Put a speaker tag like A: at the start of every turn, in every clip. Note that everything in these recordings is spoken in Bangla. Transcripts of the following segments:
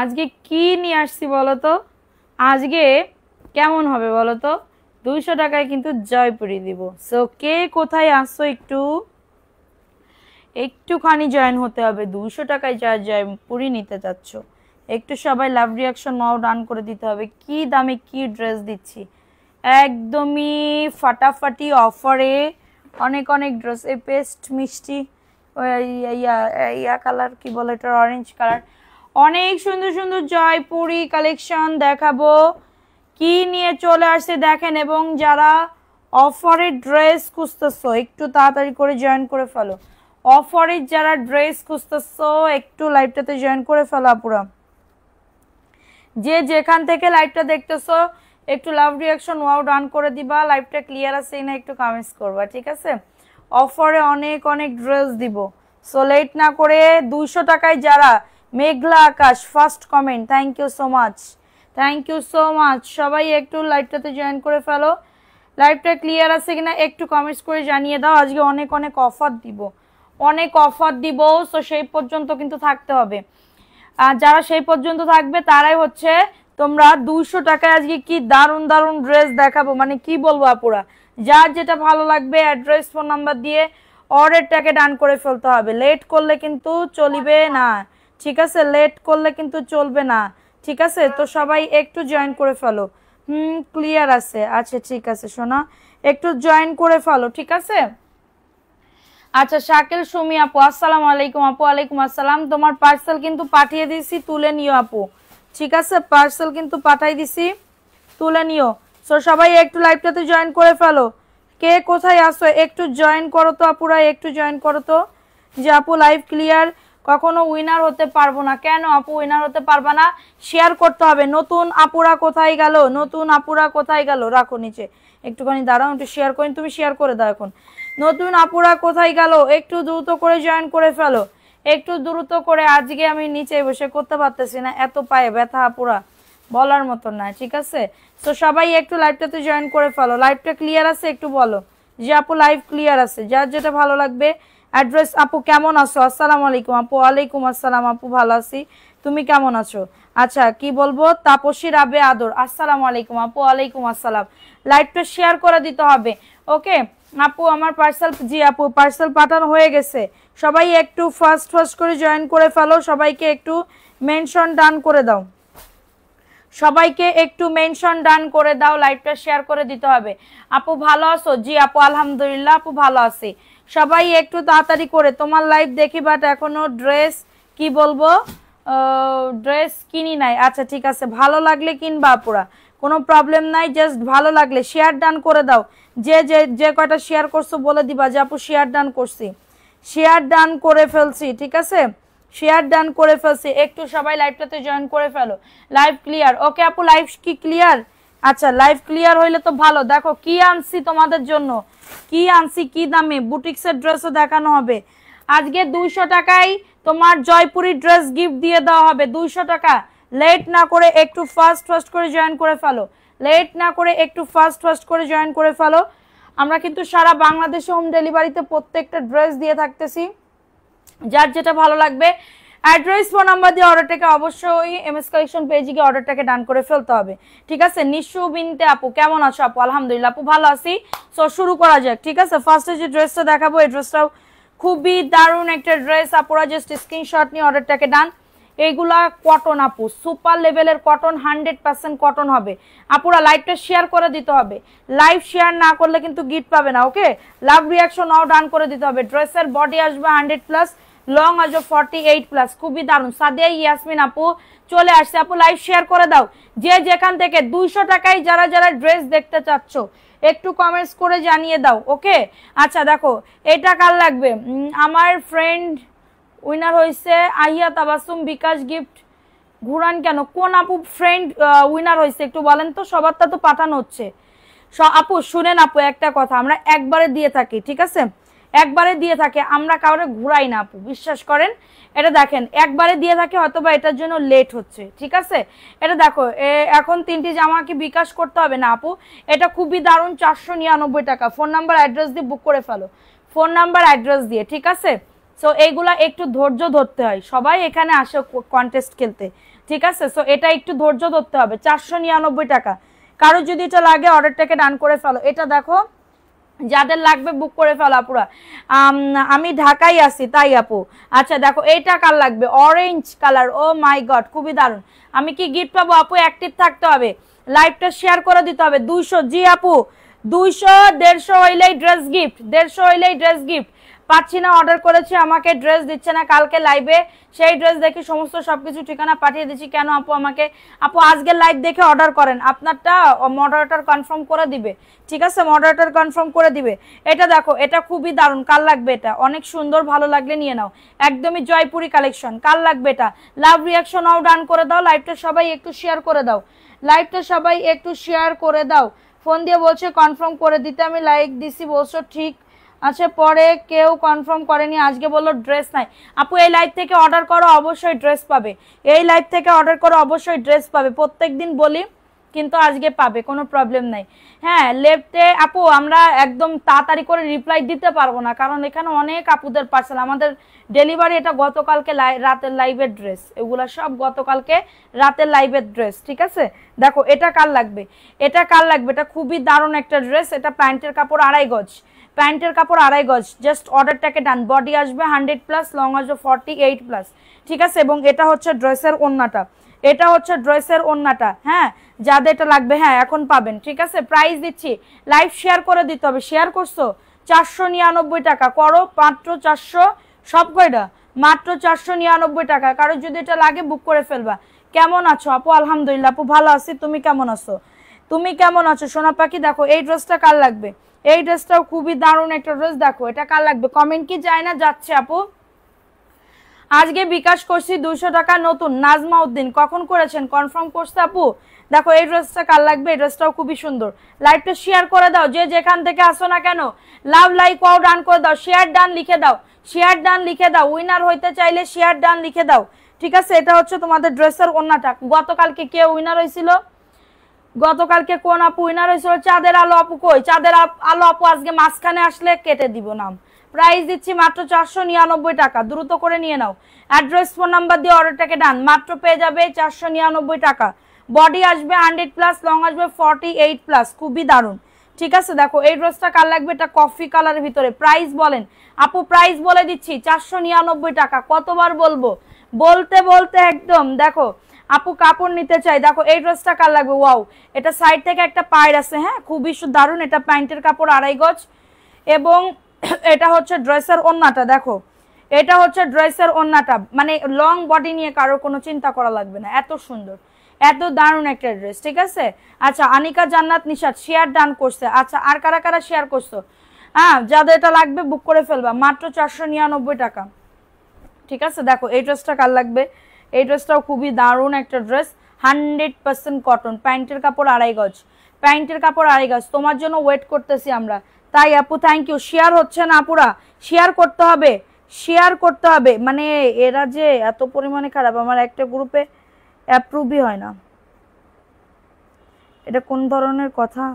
A: আজকে কি নিয়ে আসছি বলো তো? আজকে কেমন হবে বলো তো? 200 টাকায় কিন্তু জয়পুরি দিব। সো কে কোথায় আসছো একটুখানি জয়েন হতে হবে। 200 টাকায় যা জয়পুরি নিতে চাচ্ছ, একটু সবাই লাভ রিয়াকশন নাও ডান করে দিতে হবে। কি দামে কি ড্রেস দিচ্ছি, একদমই ফাটাফাটি অফারে অনেক অনেক ড্রেস। এই পেস্ট মিষ্টি ইয়া কালার, কি বলে এটা, অরেঞ্জ কালার, অনেক সুন্দর সুন্দর জয়পুরি কালেকশন দেখাবো। কি নিয়ে চলে আসছে দেখেন। এবং যারা অফারের ড্রেস খুঁজতেছো একটু তাড়াতাড়ি করে জয়েন করে ফেলো। অফারের যারা ড্রেস খুঁজতেছো একটু লাইভটাতে জয়েন করে ফেলো আপুরা। যে যেখান থেকে লাইভটা দেখতেছো একটু লাভ রিয়াকশন ওয়াও ডান করে দিবা। লাইভটা ক্লিয়ার আছে না একটু কমেন্টস করবা, ঠিক আছে? অফারে অনেক অনেক ড্রেস দিব। সো লেট না করে 200 টাকায় যারা, Meghla Akash first comment, thank you so much, thank you so much. সবাই একটু লাইভটাতে জয়েন করে ফেলো। লাইভটা ক্লিয়ার আছে কিনা একটু কমেন্টস করে জানিয়ে দাও। আজকে অনেক অনেক অফার দিব, অনেক অফার দিব। সো সেই পর্যন্ত কিন্তু থাকতে হবে। আর যারা সেই পর্যন্ত থাকবে তারাই হচ্ছে তোমরা। 200 টাকায় আজকে কি দারুণ দারুণ ড্রেস দেখাবো, মানে কি বলবো আপুরা। যার যেটা ভালো লাগবে অ্যাড্রেস ফোন নাম্বার দিয়ে অর্ডারটাকে ডান করে ফেলতে হবে। লেট করলে কিন্তু চলবে না, ঠিক আছে? লেট করলে কিন্তু চলবে না, ঠিক আছে? তো সবাই একটু জয়েন করে ফেলো। ক্লিয়ার আছে? আচ্ছা ঠিক আছে সোনা, একটু জয়েন করে ফেলো, ঠিক আছে? আচ্ছা শাকিল সুমি আপু, আসসালামু আলাইকুম আপু। ওয়ালাইকুম আসসালাম। তোমার পার্সেল কিন্তু পাঠিয়ে দিছি, তুলে নিও আপু, ঠিক আছে? পার্সেল কিন্তু পাঠাই দিছি, তুলে নিও। সো সবাই একটু লাইভটাতে জয়েন করে ফেলো। কে কোথায় আসো একটু জয়েন করো তো আপুরা, একটু জয়েন করো তো। যে আপু লাইভ ক্লিয়ার, কখনো উইনার হতে পারবো না। কেন আপু উইনার হতে পারবা না? শেয়ার করতে হবে। নতুন আপুরা কোথায় গেল, নতুন আপুরা কোথায় গেল? রাখো নিচে, একটুখানি দাঁড়াও, একটু শেয়ার করি। তুমি শেয়ার করে দাও এখন। নতুন আপুরা কোথায় গেল একটু দ্রুত করে জয়েন করে ফেলো, একটু দ্রুত করে। আজকে আমি নিচে বসে করতে পারতেছি না, এত পায়ে ব্যথা আপুরা, বলার মতো না, ঠিক আছে? তো সবাই একটু লাইভটাতে জয়েন করে ফেলো। লাইভটা ক্লিয়ার আছে একটু বলো যে আপু লাইভ ক্লিয়ার আছে। যার যেটা ভালো লাগবে অ্যাড্রেস। আপু কেমন আছো? আসসালামু আলাইকুম আপু। ওয়ালাইকুম আসসালাম আপু, ভালো আছি, তুমি কেমন আছো? আচ্ছা কি বলবো, তাপসী রাবে আদর, আসসালামু আলাইকুম আপু। ওয়ালাইকুম আসসালাম। লাইভটা শেয়ার করে দিতে হবে, ওকে আপু? আমার পার্সেল, জি আপু পার্সেল পাঠানো হয়ে গেছে। সবাই একটু ফার্স্ট করে জয়েন করে ফেলো। সবাইকে একটু মেনশন ডান করে দাও, সবাইকে একটু মেনশন ডান করে দাও। লাইভটা শেয়ার করে দিতে হবে। আপু ভালো আছো? জি আপু আলহামদুলিল্লাহ আপু ভালো আছি। সবাই একটু তাড়াতাড়ি করে, তোমার লাইভ দেখি বাট এখনো ড্রেস, কি বলবো, ড্রেস কিনি নাই। আচ্ছা ঠিক আছে, ভালো লাগলে কিনবা আপুরা, কোনো প্রবলেম নাই। জাস্ট ভালো লাগলে শেয়ার ডান করে দাও। যে যে যে কয়টা শেয়ার করছো বলে দিবা যে আপু শেয়ার ডান করছি, শেয়ার ডান করে ফেলছি, ঠিক আছে? শেয়ার ডান করে ফেলছি। একটু সবাই লাইভটাতে জয়েন করে ফেলো। Live clear? ওকে আপু লাইভ কি ক্লিয়ার? আচ্ছা লাইভ ক্লিয়ার হইলে তো ভালো। দেখো কি আনছি তোমাদের জন্য, কি আনছি, কি দামে। বুটিক্সের ড্রেসও দেখানো হবে আজকে। 200 টাকায় তোমার জয়পুরি ড্রেস গিফট দিয়ে দেওয়া হবে, 200 টাকা। লেট না করে একটু ফার্স্ট করে জয়েন করে ফেলো। লেট না করে একটু ফার্স্ট করে জয়েন করে ফেলো। আমরা কিন্তু সারা বাংলাদেশে হোম ডেলিভারিতে প্রত্যেকটা ড্রেস দিয়ে থাকতেছি। যার যেটা ভালো লাগবে অ্যাড্রেস ফোন নাম্বার দিয়ে অর্ডারটাকে অবশ্যই এমএস কালেকশন পেজে গিয়ে অর্ডারটাকে ডান করে ফেলতে হবে, ঠিক আছে? নিশু বিনতে আপু কেমন আছো? আপু আলহামদুলিল্লাহ আপু ভালো আছি। সো শুরু করা যাক, ঠিক আছে? ফার্স্টে যে ড্রেসটা দেখাবো এই ড্রেসটাও খুবই দারুণ একটা ড্রেস। আপুরা জাস্ট স্ক্রিনশট নিয়ে অর্ডারটাকে ডান। এইগুলা কটন আপু, সুপার লেভেলের কটন, 100% কটন হবে। আপুরা লাইভটা শেয়ার করে দিতে হবে। লাইভ শেয়ার না করলে কিন্তু গিফট পাবে না, ওকে? লাভ রিয়াকশন নাও ডান করে দিতে হবে। ড্রেসের বডি আসবে 100+, লং আসবে 48+, খুবই দারুণ। সাদিয়া ইয়াসমিন আপু চলে আসছে। আপু লাইভ শেয়ার করে দাও। যে যেখান থেকে 200 টাকায় যারা যারা ড্রেস দেখতে চাচ্ছ একটু কমেন্টস করে জানিয়ে দাও, ওকে? আচ্ছা দেখো এটা কার লাগবে। আমার ফ্রেন্ড উইনার হয়েছে আহিয়া তাবাসুম বিকাশ গিফট। ঘুরান কেন? কোন আপু ফ্রেন্ড উইনার হয়েছে একটু বলেন তো? সবারটা তো পাঠানো হচ্ছে। আপু শুনেন আপু একটা কথা, আমরা একবারে দিয়ে থাকি, ঠিক আছে? একবারে দিয়ে থাকে, আমরা কাউরে ঘুরাই না আপু, বিশ্বাস করেন। এটা দেখেন একবারে দিয়ে থাকে, হয়তোবা এটার জন্য লেট হচ্ছে, ঠিক আছে? এটা দেখো এখন 3টি জামা কি বিকাশ করতে হবে না আপু? এটা খুবই দারুণ, 499 টাকা। ফোন নাম্বার অ্যাড্রেস দিয়ে বুক করে ফেলো, ফোন নাম্বার অ্যাড্রেস দিয়ে, ঠিক আছে? সো এইগুলা একটু ধৈর্য ধরতে হয়, সবাই এখানে আসে কন্টেস্ট খেলতে, ঠিক আছে? সো এটা একটু ধৈর্য ধরতে হবে। 499 টাকা। কারো যদি এটা লাগে অর্ডারটাকে ডান করে ফেলো। এটা দেখো, যাদের লাগবে বুক করে ফেলো আপুরা। আমি ঢাকায় আছি তাই আপু। আচ্ছা দেখো এইটা কার লাগবে, অরেঞ্জ কালার, ও মাই গড খুবই দারুণ। আমি কি গিফট পাবো আপু? অ্যাক্টিভ থাকতে হবে, লাইভটা শেয়ার করে দিতে হবে। 200, জি আপু 200, 150 হইলেই ড্রেস গিফট, 150 হইলেই ড্রেস গিফট। পাচ্ছি না, অর্ডার করেছি, আমাকে ড্রেস দিচ্ছে না। কালকে লাইভে সেই ড্রেস দেখে সমস্ত সবকিছু ঠিকানা পাঠিয়ে দিচ্ছি। কেন আপু আমাকে? আপু আজকের লাইভ দেখে অর্ডার করেন, আপনারটা মডারেটর কনফার্ম করে দিবে, ঠিক আছে? মডারেটর কনফার্ম করে দিবে। এটা দেখো, এটা খুবই দারুণ, কার লাগবে? এটা অনেক সুন্দর, ভালো লাগলে নিয়ে নাও, একদমই জয়পুরি কালেকশন। কার লাগবে এটা? লাভ রিয়াকশন নাও, ডান করে দাও। লাইভটা সবাই একটু শেয়ার করে দাও, লাইভটা সবাই একটু শেয়ার করে দাও। ফোন দিয়ে বলছে কনফার্ম করে দিতে, আমি লাইক দিছি বলছো ঠিক আছে, পরে কেউ কনফার্ম করেনি, আজকে বললো ড্রেস নাই। আপু এই লাইভ থেকে অর্ডার করো, অবশ্যই ড্রেস পাবে। এই লাইভ থেকে অর্ডার করো, অবশ্যই ড্রেস পাবে। প্রত্যেকদিন বলি কিন্তু আজকে পাবে, কোনো প্রবলেম নাই। হ্যাঁ লেফটে আপু আমরা একদম তাড়াতাড়ি করে রিপ্লাই দিতে পারবো না, কারণ এখানে অনেক আপুদের পার্সেল, আমাদের ডেলিভারি। এটা গতকালকে রাতের লাইভের ড্রেস, এগুলা সব গতকালকে রাতের লাইভের ড্রেস, ঠিক আছে? দেখো এটা কার লাগবে, এটা কার লাগবে? এটা খুবই দারুণ একটা ড্রেস। এটা প্যান্টের কাপড় 2.5 গজ, প্যান্টের কাপড় 2.5 গজ। জাস্ট অর্ডারটাকে ডান। বডি আসবে 100+, লং আসবে 48+, ঠিক আছে? এবং এটা হচ্ছে ড্রেসের ওড়নাটা, এটা হচ্ছে ড্রেসের ওড়নাটা। হ্যাঁ যাদের এটা লাগবে হ্যাঁ এখন পাবেন, ঠিক আছে? প্রাইস দিচ্ছি, লাইভ শেয়ার করে দিতে হবে। শেয়ার করছো? 499 টাকা করো, মাত্র 400, সব কয়টা মাত্র 499 টাকা। কারো যদি এটা লাগে বুক করে ফেলবা। কেমন আছো আপু? আলহামদুলিল্লাহ আপু ভালো আছি, তুমি কেমন আছো? তুমি কেমন আছো সোনা পাখি? দেখো এই ড্রেসটা কার লাগবে? এই ড্রেসটাও খুবই দারুণ একটা ড্রেস। দেখো এটা কার লাগবে? কমেন্ট কি যায় না? যাচ্ছে আপু। আজকে বিকাশ করছি 200 টাকা। নতুন নাজমা উদ্দিন, কখন করেছেন? কনফার্ম করছে আপু। দেখো এই ড্রেসটা কার লাগবে? এই ড্রেসটাও খুবই সুন্দর। লাইভটা শেয়ার করে দাও, যে যেখান থেকে আসো না কেন। লাভ লাইক ওয়াও ডান করে দাও, শেয়ার ডান লিখে দাও, শেয়ার ডান লিখে দাও। উইনার হইতে চাইলে শেয়ার ডান লিখে দাও, ঠিক আছে? এটা হচ্ছে তোমাদের ড্রেসের ওড়নাটা। গতকালকে কে উইনার হয়েছিল? গতকালকে কোন আপু উইনার হয়েছিল? চাঁদের আলো আপু। কই চাঁদের আলো আপু? আজকে মাঝখানে আসলে কেটে দিব নাম। প্রাইস দিচ্ছি মাত্র 499 টাকা, দ্রুত করে নিয়ে নাও। অ্যাড্রেস ফোন নাম্বার দিয়ে অর্ডারটাকে ডান, মাত্র পেয়ে যাবে 499 টাকা। বডি আসবে 100+, লং আসবে 48+, খুবই দারুণ, ঠিক আছে? দেখো এই ড্রেসটা কার লাগবে? এটা কফি কালারের ভিতরে। প্রাইস বলেন আপু, প্রাইস বলে দিচ্ছি 499 টাকা। কতবার বলবো? বলতে বলতে একদম। দেখো আপু কাপড় নিতে চাই। দেখো এই ড্রেসটা কার লাগবে? ওয়াও, এটা সাইড থেকে একটা পায়ের আছে, হ্যাঁ খুবই দারুণ। এটা প্যান্টের কাপড় 2.5 গজ এবং এটা হচ্ছে ড্রেসের ওড়নাটা। দেখো এটা হচ্ছে ড্রেসের ওড়নাটা, মানে লং বডি নিয়ে কারো কোনো চিন্তা করা লাগবে না, এত সুন্দর, এত দারুণ একটা ড্রেস, ঠিক আছে? আচ্ছা আনিকা জান্নাত নিশাত শেয়ার ডান করছে। আচ্ছা আর কারা কারা শেয়ার করছো? হ্যাঁ যাদের এটা লাগবে বুক করে ফেলবা, মাত্র 499 টাকা, ঠিক আছে? দেখো এই ড্রেসটা কার লাগবে? এই ড্রেসটাও খুবই দারুণ একটা ড্রেস, 100% কটন, প্যান্টের কাপড় 2.5 গজ, প্যান্টের কাপড় 2.5 গজ। তোমার জন্য ওয়েট করতেছি আমরা। তাই আপু থ্যাংক ইউ। শেয়ার হচ্ছে না আপুরা, শেয়ার করতে হবে, শেয়ার করতে হবে। মানে এরা যে এত পরিমাণে খারাপ, আমার একটা গ্রুপে অ্যাপ্রুভই হয় না। এটা কোন ধরনের কথা?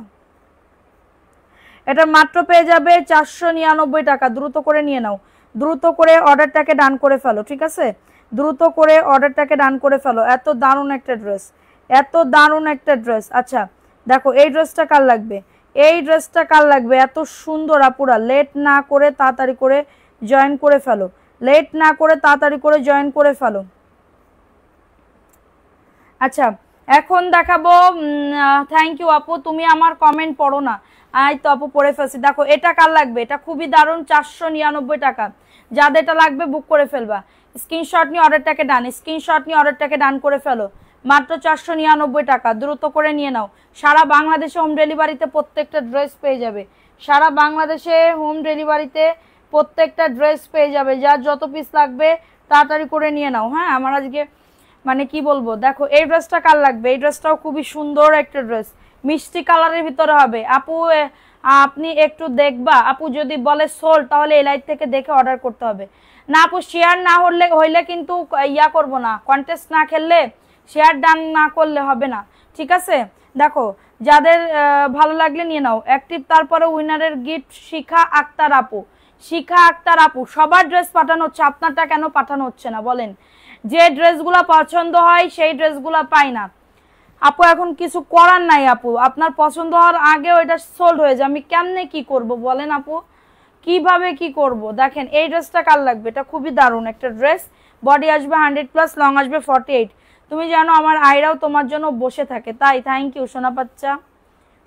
A: এটা মাত্র পেয়ে যাবে 499 টাকা, দ্রুত করে নিয়ে নাও, দ্রুত করে অর্ডারটাকে ডান করে ফেলো, ঠিক আছে? দ্রুত করে অর্ডারটাকে ডান করে ফেলো। এত দারুণ একটা ড্রেস, এত দারুণ একটা ড্রেস। আচ্ছা দেখো এই ড্রেসটা কার লাগবে? এই ড্রেসটা কার লাগবে? এত সুন্দর আপুরা, লেট না করে তাড়াতাড়ি করে জয়েন করে ফেলো, লেট না করে তাড়াতাড়ি করে জয়েন করে ফেলো। আচ্ছা এখন দেখাবো। থ্যাংক ইউ আপু, তুমি আমার কমেন্ট পড়ো না। আই তো আপু পড়ে ফেলছি। দেখো এটা কার লাগবে? এটা খুবই দারুণ, 499 টাকা। যাদের এটা লাগবে বুক করে ফেলবা। স্ক্রিনশট নিয়ে অর্ডারটাকে ডান, স্ক্রিনশট নিয়ে অর্ডারটাকে ডান করে ফেলো, মাত্র 499 টাকা, দ্রুত করে নিয়ে নাও। সারা বাংলাদেশে হোম ডেলিভারিতে প্রত্যেকটা ড্রেস পেয়ে যাবে, সারা বাংলাদেশে হোম ডেলিভারিতে প্রত্যেকটা ড্রেস পেয়ে যাবে। যার যত পিস লাগবে তাড়াতাড়ি করে নিয়ে নাও। হ্যাঁ আমার আজকে মানে কি বলবো। দেখো এই ড্রেসটা কার লাগবে? এই ড্রেসটাও খুবই সুন্দর একটা ড্রেস, মিষ্টি কালারের ভিতরে হবে। আপু আপনি একটু দেখবা? আপু যদি বলে সোল, তাহলে এই লাইট থেকে দেখে অর্ডার করতে হবে। না আপু শেয়ার না হইলে কিন্তু ইয়া করব না, কন্টেস্ট না খেললে শেয়ার ডান না করলে হবে না, ঠিক আছে? দেখো যাদের ভালো লাগলে নিয়ে নাও অ্যাক্টিভ। তারপরে উইনারের গিফট শিখা আক্তার আপু, শিখা আক্তার আপু, সবার ড্রেস পাঠানো হচ্ছে, আপনারটা কেন পাঠানো হচ্ছে না বলেন? যে ড্রেসগুলো পছন্দ হয় সেই ড্রেসগুলো পাই না আপু, এখন কিছু করার নাই আপু, আপনার পছন্দ হওয়ার আগে ওইটা সোল্ড হয়ে যায়, আমি কেমনে কি করব বলেন আপু, কিভাবে কি করব? দেখেন এই ড্রেসটা কার লাগবে, এটা খুবই দারুণ একটা ড্রেস, বডি আসবে 100+, লং আসবে 48। তুমি জানো আমার আয়রাও তোমার জন্য বসে থাকে, তাই থ্যাংক ইউ সোনা বাচ্চা,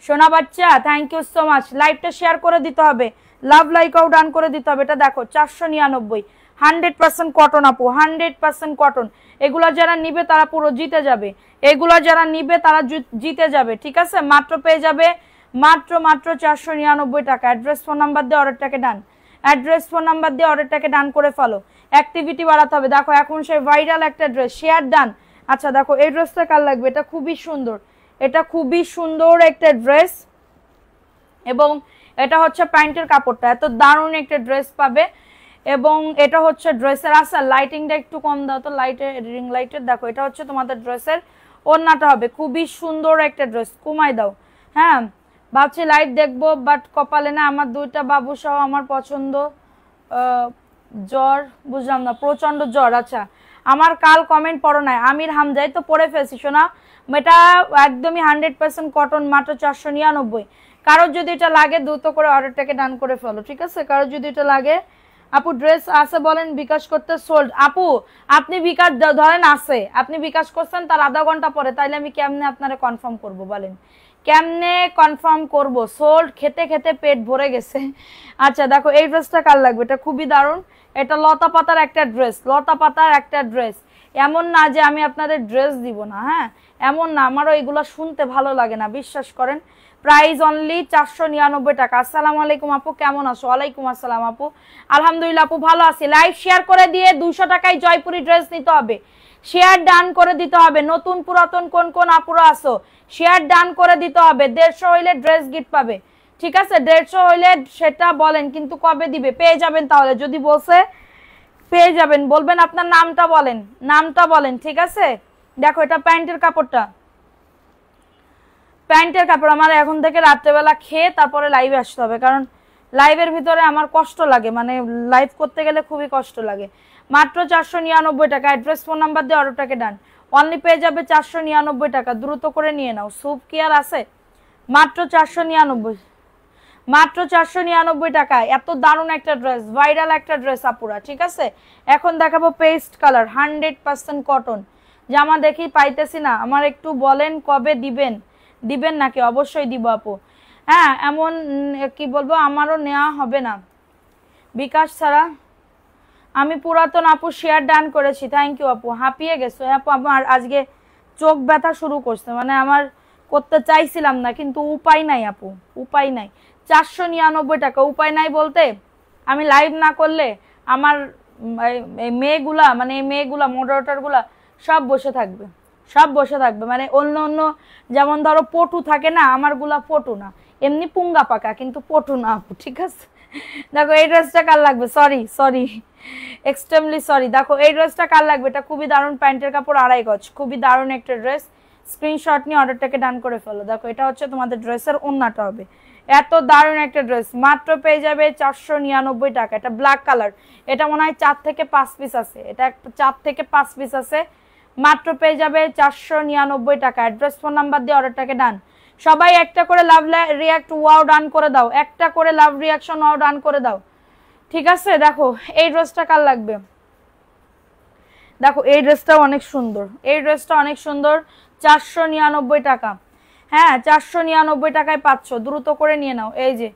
A: সোনা বাচ্চা থ্যাংক ইউ সো মাচ। লাইভটা শেয়ার করে দিতে হবে, লাভ লাইক আউট ডান করে দিতে হবে। এটা দেখো 499, 100% কটন আপু, 100% কটন। এগুলো যারা নিবে তারা পুরো জিতে যাবে, এগুলো যারা নিবে তারা জিতে যাবে, ঠিক আছে? মাত্র পেয়ে যাবে মাত্র 499 টাকা। অ্যাড্রেস ফোন নাম্বার দিয়ে অর্ডারটাকে ডান, অ্যাড্রেস ফোন নাম্বার দিয়ে অর্ডারটাকে ডান করে ফেলো, অ্যাক্টিভিটি বাড়াতে হবে। দেখো এখন সেই ভাইরাল একটা ড্রেস, শেয়ার ডান। আচ্ছা দেখো এই ড্রেসটা কার লাগবে, এটা খুবই সুন্দর, এটা খুবই সুন্দর একটা ড্রেস, এবং এটা হচ্ছে প্যান্টের কাপড়টা, এত দারুণ একটা ড্রেস পাবে। এবং এটা হচ্ছে ড্রেসের আসার, লাইটিংটা একটু কম দাও তো, লাইটের রিং লাইটের। দেখো এটা হচ্ছে তোমাদের ড্রেসের ওড়নাটা হবে, খুবই সুন্দর একটা ড্রেস, কমাই দাও। হ্যাঁ ভাবছি লাইভ দেখবো, বাট কপালে না, আমার দুইটা বাবু সহ আমার পছন্দ। জ্বর, বুঝলাম না, প্রচন্ড জ্বর। আচ্ছা আমার কাল কমেন্ট পড়ো নাই, আমির হামজাই তো পড়ে ফেলছি শোনা। এটা একদমই 100% কটন, মাত্র 499। কারোর যদি এটা লাগে দ্রুত করে অর্ডারটাকে ডান করে ফেলো, ঠিক আছে? কারোর যদি এটা লাগে, আপু ড্রেস আছে বলেন, বিকাশ করতে সোল্ড। আপু আপনি বিকাশ ধরেন আছে, আপনি বিকাশ করছেন তার আধা ঘন্টা পরে, তাইলে আমি কেমনে আপনারা কনফার্ম করব বলেন, কেমনে কনফার্ম করব? সোল্ড, খেতে খেতে পেট ভরে গেছে। আচ্ছা দেখো এই ড্রেসটা কার লাগবে, এটা খুবই দারুণ, এটা লতা পাতার একটা ড্রেস, লতা পাতার একটা ড্রেস। এমন না যে আমি আপনাদের ড্রেস দিব না, হ্যাঁ এমন না, আমারও এগুলো শুনতে ভালো লাগে না, বিশ্বাস করেন। প্রাইস অনলি 499 টাকা। আসসালামু আলাইকুম আপু, কেমন আছো? ওয়ালাইকুম আসসালাম আপু, আলহামদুলিল্লাহ আপু ভালো আছি। লাইভ শেয়ার করে দিয়ে 200 টাকায় জয়পুরি ড্রেস নিতে হবে, শেয়ার ডান করে দিতে হবে। নতুন পুরাতন কোন কোন আপুরা আছো, শেয়ার ডান করে দিতে হবে। 150 হইলে ড্রেস গিফট পাবে, ঠিক আছে? 150 হইলে সেটা বলেন, কিন্তু কবে দিবে? পেয়ে যাবেন, তাহলে যদি বলছে পেয়ে যাবেন, বলবেন আপনার নামটা বলেন, নামটা বলেন, ঠিক আছে? দেখো এটা প্যান্টের কাপড়টা, প্যান্টের কাপড়। আমার এখন থেকে রাত্রেবেলা খেয়ে তারপরে লাইভে আসতে হবে, কারণ লাইভের ভিতরে আমার কষ্ট লাগে, মানে লাইভ করতে গেলে খুবই কষ্ট লাগে। মাত্র 499 টাকা। অ্যাড্রেস ফোন নাম্বার দিয়ে অর্ডারটাকে ডান, অনলি পেয়ে যাবে 499 টাকা। দ্রুত করে নিয়ে নাও। স্যুপ কি আর আছে? মাত্র 499, মাত্র 499 টাকায় এত দারুণ একটা ড্রেস, ভাইরাল একটা ড্রেস আপুরা, ঠিক আছে? এখন দেখাবো পেস্ট কালার, 100% কটন জামা। দেখি পাইতেছি না, আমার একটু বলেন কবে দিবেন, দিবেন নাকি? অবশ্যই দিব আপু। হ্যাঁ এমন কি বলবো, আমারও নেওয়া হবে না বিকাশ ছাড়া। আমি পুরাতন আপু শেয়ার ডান করেছি, থ্যাংক ইউ আপু। হাঁপিয়ে গেছো আপু, আমার আজকে চোখ ব্যথা শুরু করছে, মানে আমার করতে চাইছিলাম না, কিন্তু উপায় নাই আপু, উপায় নাই। 499 টাকা, উপায় নাই বলতে আমি লাইভ না করলে আমার এই মেয়েগুলা, মানে এই মেয়েগুলা মডারেটরগুলা সব বসে থাকবে, সব বসে থাকবে। মানে অন্য অন্য যেমন ধরো পটু থাকে না, আমারগুলা পটু না, এমনি পুঙ্গা পাকা, কিন্তু পটু না আপু, ঠিক আছে? দেখো এই ড্রেসটা কার লাগবে, সরি সরি এক্সট্রিমলি সরি। দেখো এই ড্রেসটা কার লাগবে, এটা খুবই দারুণ, প্যান্টের কাপড় 2.5 গজ, খুবই দারুণ একটা ড্রেস। স্ক্রিনশট নিয়ে অর্ডারটাকে ডান করে ফেলো। দেখো এটা হচ্ছে তোমাদের ড্রেসের ওন্নাটা হবে, এত দারুণ একটা ড্রেস। মাত্র পেয়ে যাবে 499 টাকা। এটা ব্ল্যাক কালার, এটা মনে হয় 4 থেকে 5 পিস আছে, এটা 4 থেকে 5 পিস আছে। মাত্র পেয়ে যাবে 499 টাকা। অ্যাড্রেস ফোন নাম্বার দিয়ে অর্ডারটাকে ডান। সবাই একটা করে লাভ রিয়াক্ট ওয়াও ডান করে দাও, একটা করে লাভ রিয়াকশন ওয়াও ডান করে দাও, ঠিক আছে? দেখো এই ড্রেসটা কার লাগবে, দেখো এই ড্রেসটা অনেক সুন্দর, এই ড্রেসটা অনেক সুন্দর, 499 টাকা। হ্যাঁ 499 টাকায় পাচ্ছ, দ্রুত করে নিয়ে নাও। এই যে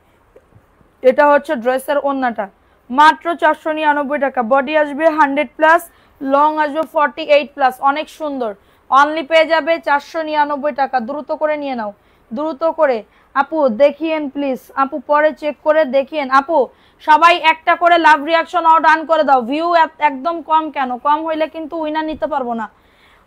A: এটা হচ্ছে ড্রেসের ওন্নাটা, মাত্র 499 টাকা। বডি আসবে 100+, লং আসবে 48+, অনেক সুন্দর। অনলি পেয়ে যাবে 499 টাকা। দ্রুত করে নিয়ে নাও, দ্রুত করে। আপু দেখিয়েন প্লিজ, আপু পরে চেক করে দেখিয়েন। আপু সবাই একটা করে লাভ রিয়াকশন অর ডান করে দাও। ভিউ একদম কম কেন? কম হইলে কিন্তু উইনার নিতে পারবো না,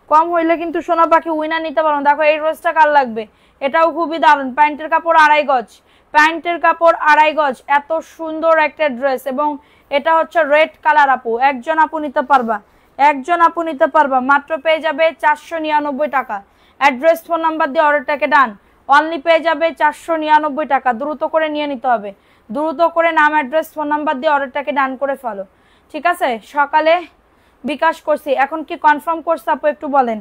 A: কম হইলে কিন্তু সোনা পাখি উইনার নিতে পারবো না। দেখো এই ড্রেসটা কার লাগবে, এটাও খুবই দারুণ, প্যান্টের কাপড় 2.5 গজ, প্যান্টের কাপড় 2.5 গজ, এত সুন্দর একটা ড্রেস। এবং এটা হচ্ছে রেড কালার। আপু একজন আপু নিতে পারবা, একজন আপু নিতে পারবা। মাত্র পেয়ে যাবে 499 টাকা। অ্যাড্রেস ফোন নাম্বার দিয়ে অর্ডারটাকে ডান, অনলি পেয়ে যাবে 499 টাকা। দ্রুত করে নিয়ে নিতে হবে, দ্রুত করে নাম অ্যাড্রেস ফোন নাম্বার দিয়ে অর্ডারটাকে ডান করে ফেলো, ঠিক আছে? সকালে বিকাশ করছি, এখন কি কনফার্ম করছে আপু একটু বলেন।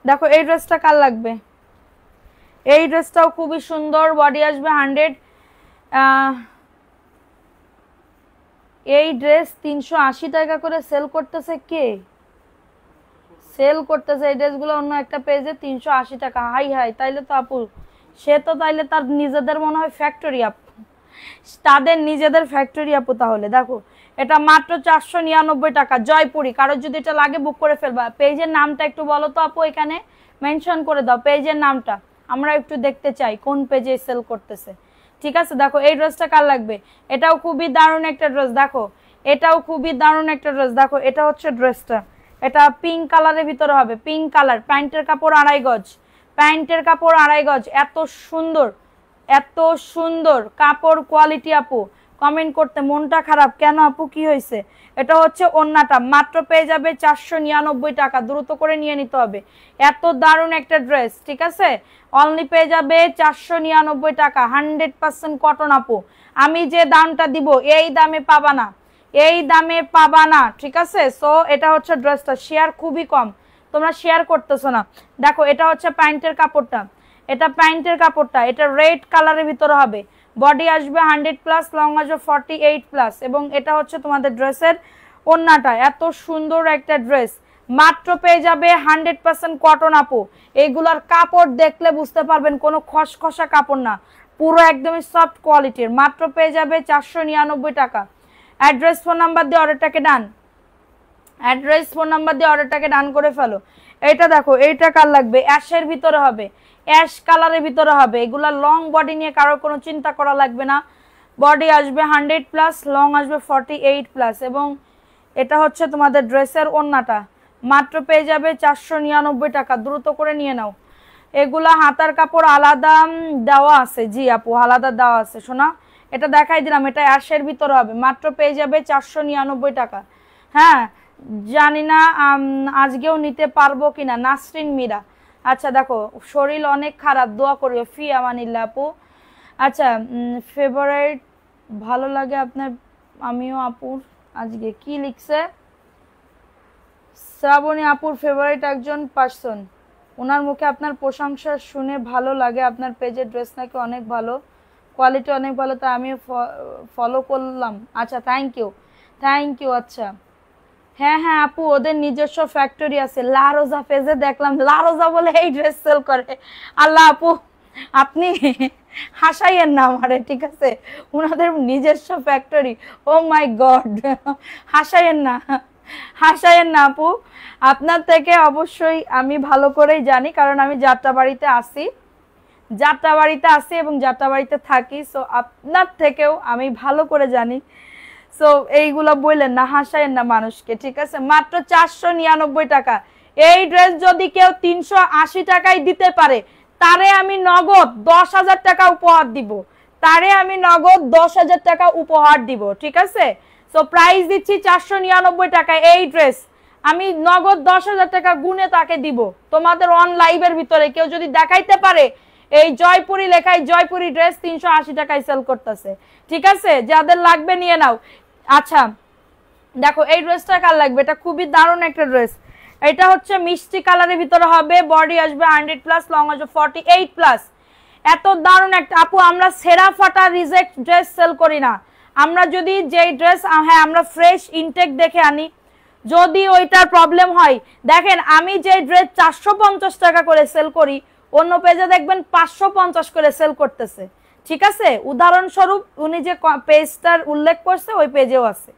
A: দেখো এই ড্রেসটা কার লাগবে? এই ড্রেসটাও খুবই সুন্দর, বডি আসবে 100। এই ড্রেস 380 টাকা করে সেল করতেছে, কে সেল করতেছে এই ড্রেসগুলো? অন্য একটা পেজে 380 টাকা। হাই হাই, তাইলে তো আপু সে তো তাইলে তার নিজেদের মনে হয় ফ্যাক্টরি আপু, তাদের নিজেদের ফ্যাক্টরি আপু। তাহলে দেখো এটা মাত্র 499 টাকা, জয়পুরি। কারোর যদি এটা লাগে বুক করে ফেলবা। পেজের নামটা একটু বলো তো আপু, এখানে মেনশন করে দাও পেজের নামটা, আমরা একটু দেখতে চাই কোন পেজে সেল করতেছে, ঠিক আছে? দেখো এই ড্রেসটা কার লাগবে? এটাও খুবই দারুণ একটা ড্রেস, দেখো এটাও খুবই দারুণ একটা ড্রেস। দেখো এটা হচ্ছে ড্রেসটা, এটা পিঙ্ক কালারের ভিতরে হবে, পিঙ্ক কালার। প্যান্টের কাপড় 2.5 গজ, প্যান্টের কাপড় 2.5 গজ। এত সুন্দর, এত সুন্দর কাপড় কোয়ালিটি আপু। কমেন্ট করতে মনটা খারাপ কেন আপু, কি হয়েছে? এটা হচ্ছে ওন্নাটা, মাত্র পেয়ে যাবে 499 টাকা, দ্রুত করে নিয়ে নিতে হবে। এত দারুণ একটা ড্রেস, ঠিক আছে? অনলি পেয়ে যাবে 499 টাকা, 100% কটন আপু। আমি যে দামটা দিব এই দামে পাবা না, এই দামে পাবা না, ঠিক আছে? সো এটা হচ্ছে ড্রেসটা, শেয়ার খুবই কম, তোমরা শেয়ার করতেছো না। দেখো এটা হচ্ছে প্যান্টের কাপড়টা, এটা প্যান্টের কাপড়টা, এটা রেড কালারের ভিতরে হবে, বডি আসবে 100+, লং আসবে 48+, এবং এটা হচ্ছে তোমাদের ড্রেসের ওন্নাটা। এত সুন্দর একটা ড্রেস, মাত্র পেয়ে যাবে 100% কটন আপু। এইগুলার কাপড় দেখলে বুঝতে পারবেন কোনো খসখসা কাপড় না, পুরো একদমই সফট কোয়ালিটির। মাত্র পেয়ে যাবে 499 টাকা। অ্যাড্রেস ফোন নাম্বার দিয়ে অর্ডারটাকে ডান, অ্যাড্রেস ফোন নাম্বার দিয়ে অর্ডারটাকে ডান করে ফেলো। এটা দেখো এইটা কার লাগবে? অ্যাশের ভিতরে হবে, অ্যাশ কালারের ভিতরে হবে। এগুলা লং বডি নিয়ে কারোর কোনো চিন্তা করা লাগবে না, বডি আসবে 100+, লং আসবে 48+, এবং এটা হচ্ছে তোমাদের ড্রেসের ওন্নাটা। মাত্র পেয়ে যাবে 499 টাকা, দ্রুত করে নিয়ে নাও। এগুলা হাতার কাপড় আলাদা দেওয়া আছে, জি আপু আলাদা দেওয়া আছে সোনা। এটা দেখাই দিলাম, এটা অ্যাশের ভিতরে হবে, মাত্র পেয়ে যাবে 499 টাকা। হ্যাঁ জানি না আজকেও নিতে পারবো কিনা, নাসরিন মীরা। আচ্ছা দেখো শরীর অনেক খারাপ, দোয়া করিও, ফি আমানিল্লাহ আপু। আচ্ছা ফেভারিট ভালো লাগে আপনার? আমিও আপুর, আজকে কি লিখছে? শ্রাবণী আপুর ফেভারিট একজন পার্সন, ওনার মুখে আপনার প্রশংসা শুনে ভালো লাগে। আপনার পেজের ড্রেস নাকি অনেক ভালো, কোয়ালিটি অনেক ভালো, তাই আমি ফলো করলাম। আচ্ছা থ্যাংক ইউ, থ্যাংক ইউ। আচ্ছা হ্যাঁ হ্যাঁ আপু, ওদের নিজস্ব ফ্যাক্টরি আছে। লারোজা পেজে দেখলাম, লারোজা বলে এই ড্রেস সেল করে। আল্লাহ আপু আপনি হাসাইয়েন না আমারে, ঠিক আছে? ওনাদের নিজস্ব ফ্যাক্টরি, ও মাই গড, হাসাইয়েন না, হাসাইয়েন না আপু। আপনার থেকে অবশ্যই আমি ভালো করেই জানি, কারণ আমি যাত্রাবাড়িতে আসি, যাত্রাবাড়িতে আসি এবং যাত্রাবাড়িতে থাকি। সো আপনার থেকেও আমি ভালো করে জানি। সো এইগুলো বললেন না, হাসায়েন না মানুষকে, ঠিক আছে? মাত্র 499 টাকা। এই ড্রেস যদি কেউ 380 টাকায় দিতে পারে, তারে আমি নগদ 10,000 টাকা উপহার দিব, তারে আমি নগদ 10,000 টাকা উপহার দিব, ঠিক আছে? সো প্রাইস দিচ্ছি 499 টাকায়। এই ড্রেস আমি নগদ 10,000 টাকা গুনে তাকে দিব। তোমাদের অন লাইভের ভিতরে কেউ যদি দেখাইতে পারে এই জয়পুরি লেখায় জয়পুরি ড্রেস 380 টাকায় সেল করতেছে, ঠিক আছে? যাদের লাগবে নিয়ে নাও। আচ্ছা দেখো এই ড্রেসটা কার লাগবে? এটা খুবই দারুণ একটা ড্রেস, এটা হচ্ছে মিষ্টি কালারের ভিতরে হবে, বডি আসবে 100+, লং আসবে 48+। এত দারুণ একটা আপু, আমরা সেরা ফাটা রিজেক্ট ড্রেস সেল করি না। আমরা যদি যেই ড্রেস, হ্যাঁ আমরা ফ্রেশ ইনটেক দেখে আনি, যদি ওইটার প্রবলেম হয়, দেখেন আমি যে ড্রেস 450 টাকা করে সেল করি, অন্য পেজে দেখবেন 550 করে সেল করতেছে, ঠিক আছে? উদাহরণস্বরূপ উনি যে পেজটার উল্লেখ করছে ওই পেজেও আছে,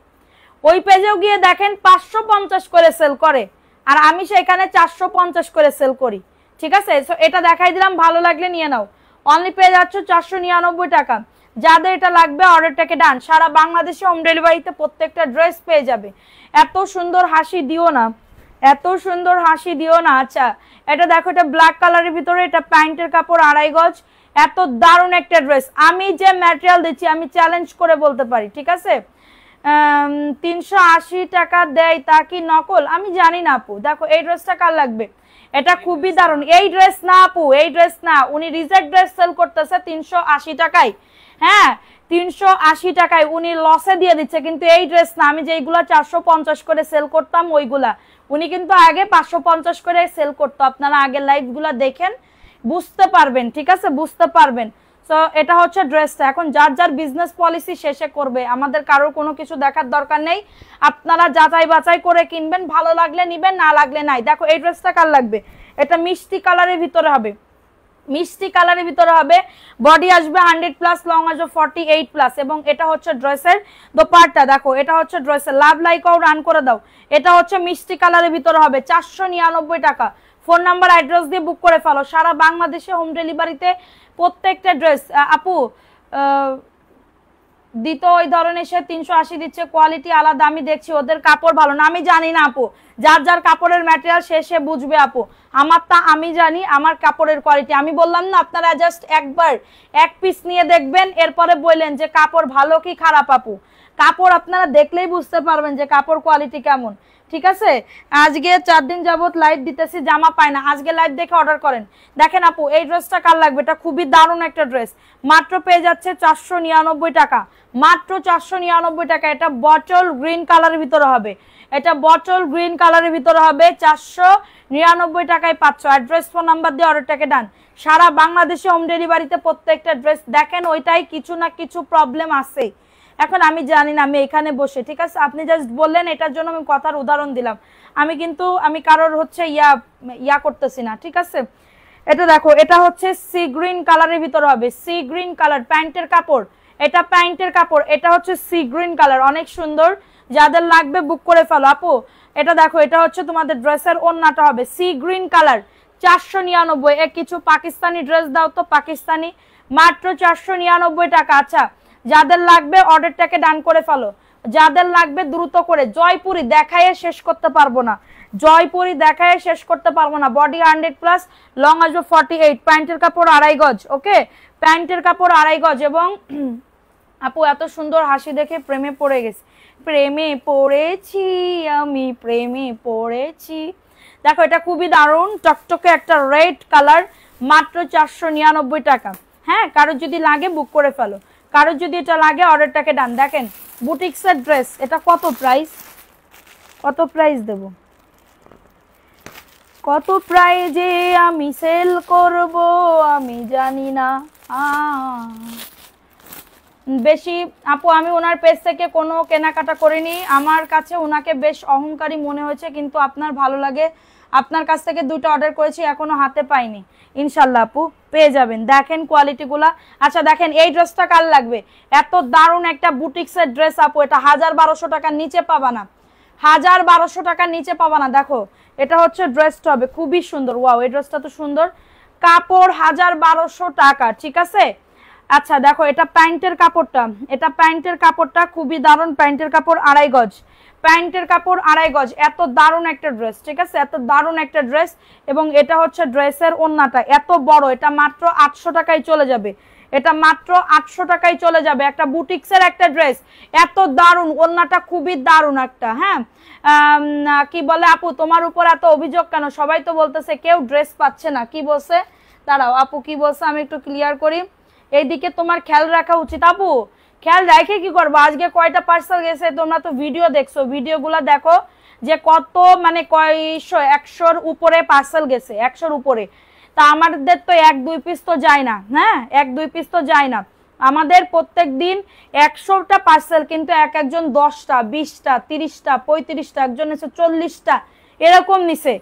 A: ওই পেজেও গিয়ে দেখেন 550 করে সেল করে, আর আমি সেখানে 450 করে সেল করি, ঠিক আছে? সো এটা দেখাই দিলাম, ভালো লাগলে নিয়ে নাও। অনলি পেয়ে যাচ্ছ 499 টাকা। যাদের এটা লাগবে অর্ডারটাকে ডান। সারা বাংলাদেশে হোম ডেলিভারিতে প্রত্যেকটা ড্রেস পেয়ে যাবে। এত সুন্দর হাসি দিও না, এত সুন্দর হাসি দিও না। আচ্ছা এটা দেখো, এটা ব্ল্যাক কালারের ভিতরে, এটা প্যান্টের কাপড় 2.5 গজ। এত দারুণ একটা ড্রেস, আমি যে ম্যাটেরিয়াল দিচ্ছি আমি চ্যালেঞ্জ করে বলতে পারি, ঠিক আছে? 380 টাকা দেয় তা কি নকল? আমি জানি না আপু। দেখো এই ড্রেসটা কার লাগবে? এটা খুবই দারুণ। এই ড্রেস না আপু, এই ড্রেস না, উনি রিজেক্ট ড্রেস সেল করতেছে 380 টাকায়। হ্যাঁ 380 টাকায় উনি লসে দিয়ে দিচ্ছে, কিন্তু এই ড্রেস না। আমি যেইগুলা 450 করে সেল করতাম ওইগুলা উনি কিন্তু আগে 550 করে সেল করতো। আপনারা আগের লাইভগুলা দেখেন, বুঝতে পারবেন, ঠিক আছে, বুঝতে পারবেন। সো এটা হচ্ছে ড্রেসটা। এখন যার যার বিজনেস পলিসি শেষে করবে, আমাদের কারোর কোনো কিছু দেখার দরকার নেই। আপনারা যাচাই বাছাই করে কিনবেন, ভালো লাগলে নিবেন, না লাগলে নাই। দেখো এই ড্রেসটা কার লাগবে, এটা মিষ্টি কালারের ভিতরে হবে, মিষ্টি কালারের ভিতরে হবে। বডি আসবে 100+, লং আসবে 48+, এবং এটা হচ্ছে ড্রেসের দোপাট্টা। দেখো এটা হচ্ছে ড্রেসের, লাভ লাইকও রান করে দাও। এটা হচ্ছে মিষ্টি কালারের ভিতরে হবে, 499 টাকা। ফোন নাম্বার অ্যাড্রেস দিয়ে বুক করে ফেলো। সারা বাংলাদেশে হোম ডেলিভারিতে প্রত্যেকটা ড্রেস। আপু দিত ওই ধরনের, সে 380 দিচ্ছে, কোয়ালিটি আলাদা। আমি দেখছি ওদের কাপড় ভালো না, আমি জানি না আপু, যার যার কাপড়ের ম্যাটেরিয়াল সে বুঝবে আপু। আমারটা আমি জানি, আমার কাপড়ের কোয়ালিটি। আমি বললাম না, আপনারা জাস্ট একবার এক পিস নিয়ে দেখবেন, এরপরে বললেন যে কাপড় ভালো কি খারাপ। আপু কাপড় আপনারা দেখলেই বুঝতে পারবেন যে কাপড় কোয়ালিটি কেমন, ঠিক আছে। আজকে 4 দিন যাবত লাইভ দিতেছি, জামা পাই না, আজকে লাইভ দেখে অর্ডার করেন। দেখেন আপু এই ড্রেসটা কার লাগবে, এটা খুবই দারুণ একটা ড্রেস, মাত্র পেয়ে যাচ্ছে 499 টাকা, মাত্র 499 টাকা। এটা বটল গ্রিন কালারের ভিতরে হবে, এটা বটল গ্রিন কালারের ভিতরে হবে, 499 টাকায় পাচ্ছ। অ্যাড্রেস ফোন নাম্বার দিয়ে অর্ডারটাকে ডান। সারা বাংলাদেশে হোম ডেলিভারিতে প্রত্যেকটা ড্রেস। দেখেন ওইটাই কিছু না কিছু প্রবলেম আছে। এখন আমি জানি না, আমি এখানে বসে, ঠিক আছে, আপনি জাস্ট বললেন, এটার জন্য আমি কথার উদাহরণ দিলাম। আমি কারোর হচ্ছে ইয়া করতেছি না, ঠিক আছে। এটা দেখো, এটা হচ্ছে সি গ্রিন কালারের ভিতরে হবে, সি গ্রিন কালার, প্যান্টের কাপড়, এটা প্যান্টের কাপড়, এটা হচ্ছে সি গ্রিন কালার, অনেক সুন্দর। যাদের লাগবে বুক করে ফেলো আপু। এটা দেখো, এটা হচ্ছে তোমাদের ড্রেসের ওড়নাটা হবে সি গ্রিন কালার, 499। কিছু পাকিস্তানি ড্রেস দাও তো, পাকিস্তানি, মাত্র 499 টাকা। আচ্ছা যাদের লাগবে অর্ডারটাকে ডান করে ফেলো, যাদের লাগবে দ্রুত করে। জয়পুরি দেখায় শেষ করতে পারবো না, জয়পুরি দেখায় শেষ করতে পারবো না। বডি 100+, লং আসবে 48, প্যান্টের কাপড় 2.5 গজ। ওকে, প্যান্টের কাপড় 2.5 গজ। এবং আপু এত সুন্দর হাসি দেখে প্রেমে পড়ে গেছি, প্রেমে পড়েছি আমি, প্রেমে পড়েছি। দেখো এটা খুবই দারুণ, টকটকে একটা রেড কালার, মাত্র 499 টাকা। হ্যাঁ কারোর যদি লাগে বুক করে ফেলো, কারোর যদি এটা লাগে অর্ডারটাকে ডান। দেখেন বুটিক্সের ড্রেস, এটা কত প্রাইস, কত প্রাইস দেব, কত প্রাইজে আমি সেল করব আমি জানি না। বেশি আপু আমি ওনার পেজ থেকে কোনো কেনাকাটা করিনি, আমার কাছে ওনাকে বেশ অহংকারী মনে হয়েছে, কিন্তু আপনার ভালো লাগে, আপনার কাছ থেকে 2টা অর্ডার করেছি, এখনো হাতে পাইনি। ইনশাল্লাহ আপু পেয়ে যাবেন। দেখেন কোয়ালিটিগুলা। আচ্ছা দেখেন এই ড্রেসটা কার লাগবে, এত দারুণ একটা বুটিক্সের ড্রেস আপু, এটা 1000-1200 টাকার নিচে পাবা না, 1000-1200 টাকার নিচে পাবা না। দেখো এটা হচ্ছে ড্রেসটা হবে খুবই সুন্দর। ওয়াও এই ড্রেসটা তো সুন্দর, কাপড় 1000-1200 টাকা, ঠিক আছে। আচ্ছা দেখো এটা প্যান্টের কাপড়টা, এটা প্যান্টের কাপড়টা খুবই দারুণ, প্যান্টের কাপড় 2.5 গজ, প্যান্টের কাপড় 2.5 গজ। এত দারুণ একটা ড্রেস, ঠিক আছে, এত দারুণ একটা ড্রেস। এবং এটা হচ্ছে ড্রেসের ওড়নাটা এত বড়, এটা মাত্র 800 টাকায় চলে যাবে, এটা মাত্র 800 টাকায় চলে যাবে। একটা বুটিক্সের একটা ড্রেস, এত দারুণ, ওড়নাটা খুবই দারুণ একটা। হ্যাঁ কি বলে আপু তোমার উপর এত অভিযোগ কেন, সবাই তো বলতেছে কেউ ড্রেস পাচ্ছে না, কি বলছে, দাঁড়াও আপু কি বলছে আমি একটু ক্লিয়ার করি। এইদিকে তোমার খেয়াল রাখা উচিত আপু, খেয়াল রাখে কি করবো, আজকে কয়টা পার্সেল গেছে, তোমরা তো ভিডিও দেখছো, ভিডিওগুলো দেখো যে কত মানে কয়শো, 100-র উপরে পার্সেল গেছে, 100-র উপরে। তা আমাদের তো 1-2 পিস তো যায় না, হ্যাঁ 1-2 পিস তো যায় না, আমাদের প্রত্যেক দিন 100টা পার্সেল, কিন্তু একজন 10টা 20টা 30টা 35টা, একজন এসে 40টা এরকম নিছে।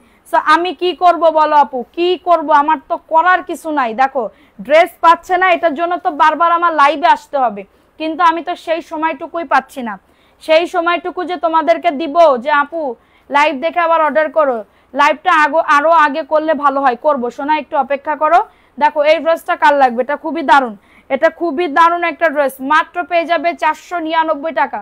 A: আমি কি করব বলো আপু, কি করব, আমার তো করার কিছু নাই। দেখো ড্রেস পাচ্ছে না, এটার জন্য তো বারবার আমার লাইভে আসতে হবে, কিন্তু আমি তো সেই সময়টুকুই পাচ্ছি না, সেই সময়টুকু যে তোমাদেরকে দিব যে আপু লাইভ দেখে আবার অর্ডার করো, লাইভটা আরো আগে করলে ভালো হয়, করবো শোনা, একটু অপেক্ষা করো। দেখো এই ড্রেসটা কার লাগবে, এটা খুবই দারুণ, এটা খুবই দারুণ একটা ড্রেস, মাত্র পেয়ে যাবে 499 টাকা।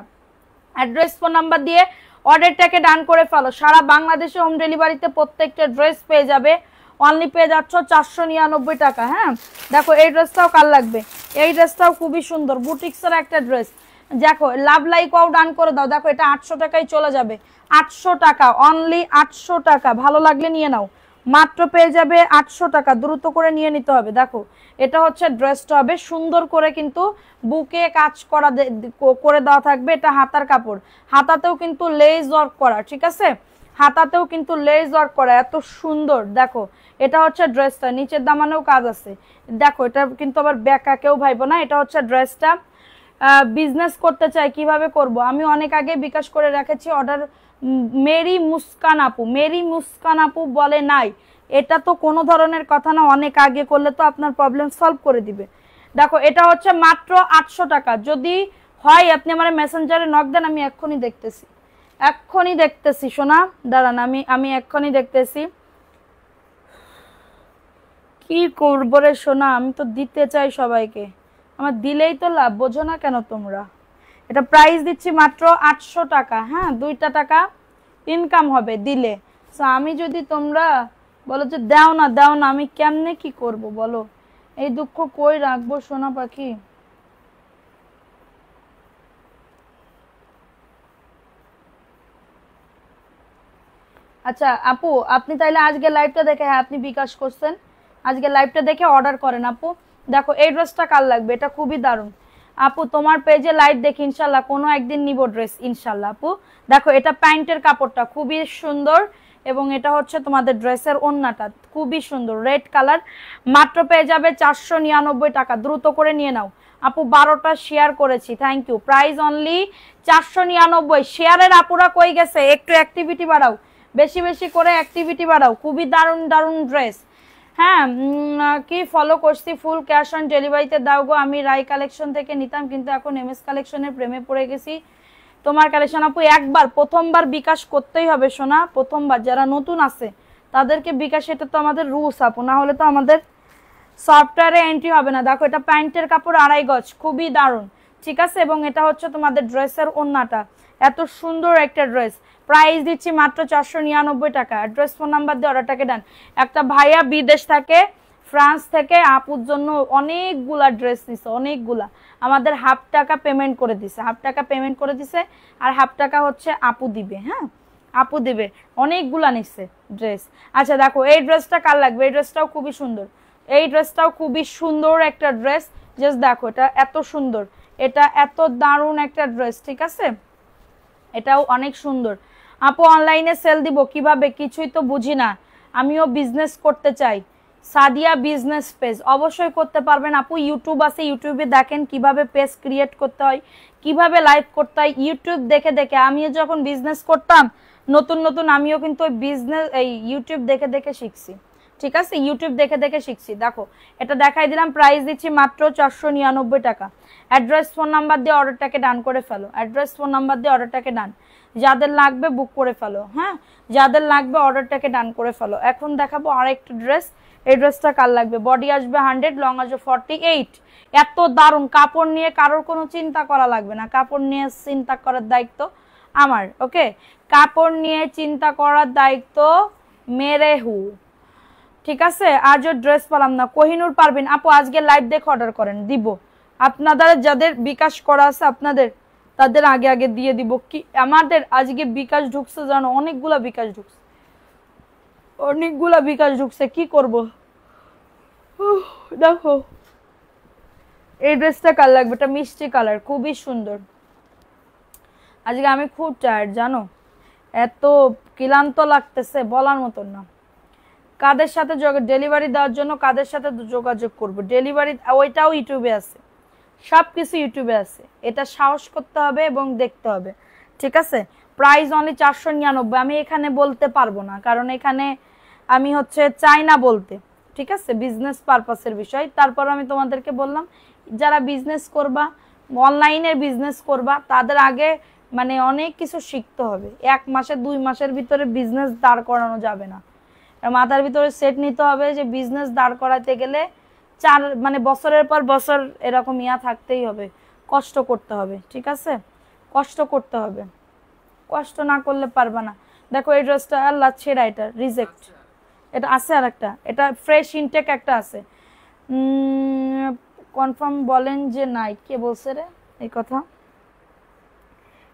A: অ্যাড্রেস ফোন নাম্বার দিয়ে অর্ডারটাকে ডান করে ফেলো। সারা বাংলাদেশে হোম ডেলিভারিতে প্রত্যেকটা ড্রেস পেয়ে যাবে, অনলি পেয়ে যাচ্ছ 499 টাকা। হ্যাঁ দেখো এই ড্রেসটাও কার লাগবে, এই ড্রেসটাও খুবই সুন্দর, বুটিক্সের একটা ড্রেস। দেখো লাভ লাইকও ডান করে দাও। দেখো এটা 800 টাকায় চলে যাবে, 800 টাকা, অনলি 800 টাকা, ভালো লাগলে নিয়ে নাও, মাত্র পেয়ে যাবে 800 টাকা, দ্রুত করে নিয়ে নিতে হবে। দেখো এটা হচ্ছে ড্রেসটা হবে সুন্দর করে কিন্তু বুকে কাজ করা করে দেওয়া থাকবে। এটা হাতার কাপড়, হাতাতেও কিন্তু লেস ওয়ার্ক করা, ঠিক আছে, হাতাতেও কিন্তু লেস ওয়ার্ক করা, এত সুন্দর। দেখো এটা হচ্ছে ড্রেসটা, নিচের দামানেও কাজ আছে। দেখো এটা কিন্তু আবার ব্যাকা কেউ ভাইবো না, এটা হচ্ছে ড্রেসটা। বিজনেস করতে চাই কিভাবে করব, আমি অনেক আগে বিকাশ করে রেখেছি অর্ডার। মেরি মুস্কান আপু, মেরি মুস্কান আপু বলে নাই, এটা তো কোনো ধরনের কথা না, অনেক আগে করলে তো আপনার প্রবলেম সলভ করে দিবে। দেখো এটা হচ্ছে মাত্র 800 টাকা। যদি হয় আপনি আমার মেসেঞ্জারে নক দেন, আমি এক্ষুনি দেখতেছি, এক্ষুনি দেখতেছি সোনা, দাঁড়ান আমি এক্ষুনি দেখতেছি। কি করবো রে সোনা, আমি তো দিতে চাই সবাইকে, আমার দিলেই তো লাভ, বোঝো না কেন তোমরা। এটা প্রাইস দিচ্ছি মাত্র 800 টাকা। হ্যাঁ 2টা টাকা ইনকাম হবে দিলে। সো আমি যদি তোমরা বলো যে দাও না দাও না, আমি কেমনে কি করব বলো, এই দুঃখ কই রাখবো সোনা পাখি। আচ্ছা আপু, আপনি তাইলে আজকে লাইভটা দেখে, হ্যাঁ আপনি বিকাশ করছেন, আজকে লাইভটা দেখে অর্ডার করেন আপু। দেখো এই ড্রেসটা কার লাগবে, এটা খুবই দারুণ আপু, তোমার পেজে লাইভ দেখি ইনশাল্লাহ কোনো একদিন নিব ড্রেস ইনশাল্লাহ আপু। দেখো এটা প্যান্টের কাপড়টা খুবই সুন্দর, এবং এটা হচ্ছে তোমাদের ড্রেসের ওড়নাটা খুবই সুন্দর রেড কালার। মাত্র পেয়ে যাবে 499 টাকা, দ্রুত করে নিয়ে নাও আপু। 12টা শেয়ার করেছি, থ্যাংক ইউ। Price only 499। শেয়ারের আপুরা কই গেছে, একটু অ্যাক্টিভিটি বাড়াও, বেশি বেশি করে অ্যাক্টিভিটি বাড়াও, খুবই দারুণ দারুণ ড্রেস। হ্যাঁ কি ফলো করছি, ফুল ক্যাশ অন ডেলিভারিতে দাও গো। আমি রাই কালেকশন থেকে নিতাম, কিন্তু এখন এমএস কালেকশনের প্রেমে পড়ে গেছি। তোমার কালেকশন আপু একবার প্রথমবার বিকাশ করতেই হবে সোনা, প্রথমবার যারা নতুন আছে তাদেরকে বিকাশ, এটা তো আমাদের রুলস আপু, না হলে তো আমাদের সফটওয়্যারে এন্ট্রি হবে না। দেখো এটা প্যান্টের কাপড় 2.5 গজ, খুবই দারুণ, ঠিক আছে, এবং এটা হচ্ছে তোমাদের ড্রেসের ওড়নাটা, এত সুন্দর একটা ড্রেস। প্রাইস দিচ্ছি মাত্র 499 টাকা। অ্যাড্রেস ফোন নাম্বার দিয়ে অর্ডারটাকে দেন। একটা ভাইয়া বিদেশ থাকে, ফ্রান্স থেকে, আপুর জন্য অনেকগুলা ড্রেস নিছে, অনেকগুলা, আমাদের হাফ টাকা পেমেন্ট করে দিছে, হাফ টাকা পেমেন্ট করে দিছে, আর হাফ টাকা হচ্ছে আপু দিবে। হ্যাঁ আপু দিবে, অনেকগুলা নিচ্ছে ড্রেস। আচ্ছা দেখো এই ড্রেসটা কার লাগবে, এই ড্রেসটাও খুবই সুন্দর, এই ড্রেসটাও খুবই সুন্দর একটা ড্রেস। জাস্ট দেখো এটা এত সুন্দর, এটা এত দারুণ একটা ড্রেস, ঠিক আছে, এটাও অনেক সুন্দর। আপু অনলাইনে সেল দিব কিভাবে, কিছুই তো বুঝি না, আমিও বিজনেস করতে চাই। সাদিয়া বিজনেস পেজ অবশ্যই করতে পারবেন আপু, ইউটিউব আছে, ইউটিউবে দেখেন কিভাবে পেজ ক্রিয়েট করতে হয়, কিভাবে লাইভ করতে হয়, ইউটিউব দেখে দেখে। আমিও যখন বিজনেস করতাম নতুন নতুন, আমিও কিন্তু বিজনেস এই ইউটিউব দেখে দেখে শিখছি, ঠিক আছে, ইউটিউব দেখে দেখে শিখছি। দেখো এটা দেখাই দিলাম, প্রাইস দিচ্ছি মাত্র 499 টাকা। অ্যাড্রেস ফোন নাম্বার দিয়ে অর্ডারটাকে ডান করে ফেলো, অ্যাড্রেস ফোন নাম্বার দিয়ে অর্ডারটাকে ডান, যাদের লাগবে বুক করে ফেলো। হ্যাঁ যাদের লাগবে অর্ডারটাকে ডান করে ফেলো। এখন দেখাবো আরেকটা ড্রেস, এই ড্রেসটা কার লাগবে, বডি আসবে 100, লং আসবে 48। এত দারুণ কাপড় নিয়ে কারোর কোনো চিন্তা করা লাগবে না, কাপড় নিয়ে চিন্তা করার দায়িত্ব আমার, ওকে, কাপড় নিয়ে চিন্তা করার দায়িত্ব মেরে হু, ঠিক আছে। আজও ড্রেস পেলাম না, কোহিনুর পারবেন আপু আজকে লাইভ দেখে অর্ডার করেন, দিব আপনাদের, যাদের বিকাশ করা আছে আপনাদের, তাদের আগে আগে দিয়ে দিব। কি আমাদের আজকে বিকাশ ঢুকছে জানো, অনেকগুলা বিকাশ ঢুকছে, অনেকগুলা বিকাশ ঢুকছে, কি করব। দেখো এই ড্রেসটা কার লাগবে, এটা মিষ্টি কালার, খুবই সুন্দর। আজকে আমি খুব টায়ার্ড জানো, এত ক্লান্ত লাগতেছে বলার মতন না। কাদের সাথে ডেলিভারি দেওয়ার জন্য কাদের সাথে যোগাযোগ করব, ডেলিভারি ওইটাও ইউটিউবে আছে, সব কিছু ইউটিউবে আছে, এটা সাহস করতে হবে এবং দেখতে হবে, ঠিক আছে। Price only 499। আমি এখানে বলতে পারবো না, কারণ এখানে আমি হচ্ছে চাই না বলতে, ঠিক আছে, বিজনেস পারপাসের বিষয়। তারপর আমি তোমাদেরকে বললাম যারা বিজনেস করবা, অনলাইনের বিজনেস করবা, তাদের আগে মানে অনেক কিছু শিখতে হবে। 1 মাসে 2 মাসের ভিতরে বিজনেস দাঁড় করানো যাবে না, মাথার ভিতরে সেট নিতে হবে যে বিজনেস দাঁড় করাতে গেলে মানে বছরের পর বছর এরকম ইয়া থাকতেই হবে, কষ্ট করতে হবে, ঠিক আছে, কষ্ট করতে হবে, কষ্ট না করলে পারবা না। দেখো এই ড্রেসটা আল্লাহ ছেড়া, এটা রিজেক্ট, এটা আছে আর একটা, এটা ফ্রেশ ইনটেক একটা আছে, কনফার্ম বলেন যে নাই, কে বলছে রে এই কথা।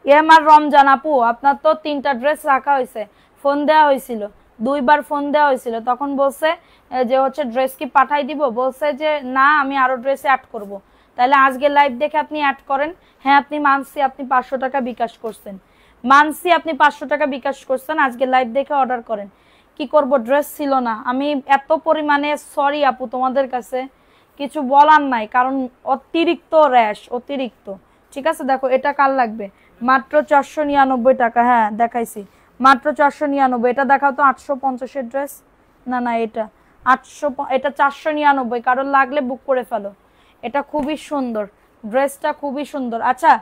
A: এম আর রমজান আপু আপনার তো 3টা ড্রেস রাখা হয়েছে, ফোন দেওয়া হয়েছিল, 2বার ফোন দেওয়া হয়েছিল, তখন বলছে যে হচ্ছে ড্রেস কি পাঠাই দিব, বলছে যে না আমি আরো ড্রেসে অ্যাড করব। তাহলে আজকে লাইভ দেখে আপনি অ্যাড করেন। হ্যাঁ আপনি মানছি, আপনি 500 টাকা বিকাশ করছেন, মানছি আপনি 500 টাকা বিকাশ করছেন, আজকে লাইভ দেখে অর্ডার করেন। কি করব, ড্রেস ছিল না। আমি এত পরিমাণে সরি আপু তোমাদের কাছে, কিছু বলার নাই, কারণ অতিরিক্ত র্যাশ, অতিরিক্ত। ঠিক আছে, দেখো এটা কার লাগবে, মাত্র 499 টাকা। হ্যাঁ দেখাইছি, মাত্র 499। এটা দেখাও তো 850-এর ড্রেস। না না, এটা 800, এটা 499। কারণ লাগলে বুক করে ফেলো, এটা খুবই সুন্দর, ড্রেসটা খুবই সুন্দর। আচ্ছা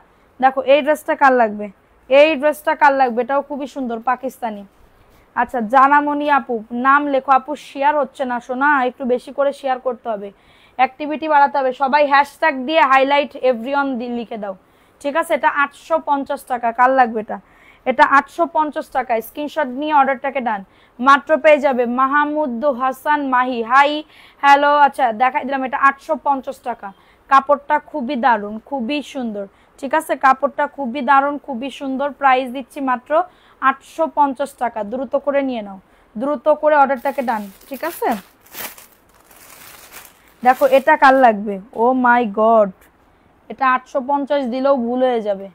A: দেখো এই ড্রেসটা কার লাগবে, এই ড্রেসটা কার লাগবে, এটাও খুবই সুন্দর, পাকিস্তানি। আচ্ছা জানামণি আপু, নাম লেখো আপু, শেয়ার হচ্ছে না শোনা, একটু বেশি করে শেয়ার করতে হবে, অ্যাক্টিভিটি বাড়াতে হবে। সবাই হ্যাশট্যাগ দিয়ে হাইলাইট এভরিওয়ান লিখে দাও। ঠিক আছে, এটা 850 টাকা, কার লাগবে এটা, এটা 850 টাকা। স্ক্রিনশট নিয়ে অর্ডারটাকে ডান, মাত্র পেয়ে যাবে মাহমুদ হাসান মাহি, হাই হ্যালো। আচ্ছা দেখাই দিলাম, এটা 850 টাকা। কাপড়টা খুবই দারুণ, খুবই সুন্দর। ঠিক আছে, কাপড়টা খুবই দারুণ, খুবই সুন্দর। প্রাইস দিচ্ছি মাত্র 850 টাকা। দ্রুত করে নিয়ে নাও, দ্রুত করে অর্ডারটাকে ডান। ঠিক আছে, দেখো এটা কার লাগবে, ও মাই গড, এটা 850 দিলেও ভুল হয়ে যাবে,